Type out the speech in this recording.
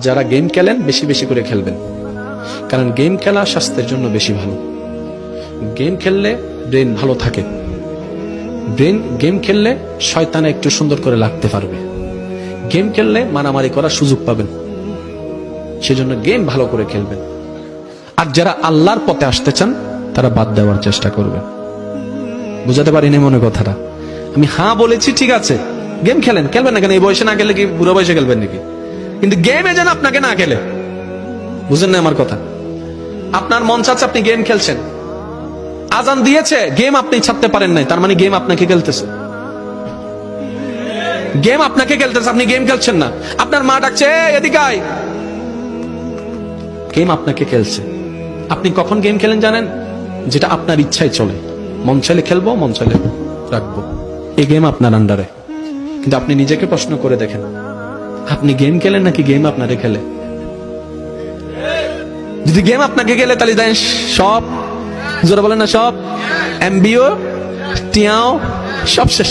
যারা গেম খেলেন বেশি বেশি করে খেলবেন, কারণ গেম খেলা স্বাস্থ্যের জন্য বেশি ভালো। গেম খেললে ব্রেন ভালো থাকে। গেম খেললে শয়তানে একটু সুন্দর করে লাগতে পারবে। গেম খেললে মারামারি করার সুযোগ পাবেন, সেজন্য গেম ভালো করে খেলবেন। আর যারা আল্লাহর পথে আসতে চান তারা বাদ দেওয়ার চেষ্টা করবেন। বুঝাতে পারিনি মনে কথাটা? আমি হ্যাঁ বলেছি, ঠিক আছে, গেম খেলেন, খেলবেন না কেন? এই বয়সে না খেলে কি বুড়ো বয়সে খেলবেন নাকি? কিন্তু গেমে যেন আপনাকে না খেলে। বুঝেন না আমার কথা? আপনার মন চাচ্ছে, আপনি গেম খেলছেন, আজান দিয়েছে, গেম আপনি ছাড়তে পারেন নাই, তার মানে গেম আপনাকে খেলতেছে। গেম আপনাকে খেলতেছে, আপনি গেম খেলছেন না। আপনার মা ডাকছে, এদিকে আয়, গেম আপনাকে খেলছে। আপনি কখন গেম খেলেন জানেন? যেটা আপনার ইচ্ছায় চলে, মন চাইলে খেলবো, মন চাইলে রাখবো, এই গেম আপনার আন্ডারে। কিন্তু আপনি নিজেকে প্রশ্ন করে দেখেন, আপনি গেম খেলেন নাকি গেম আপনারে খেলে? যদি গেম আপনাকে খেলে তাহলে দেন সব, জোরে বলেন না, সব এমবিও টিয়াও সব শেষ।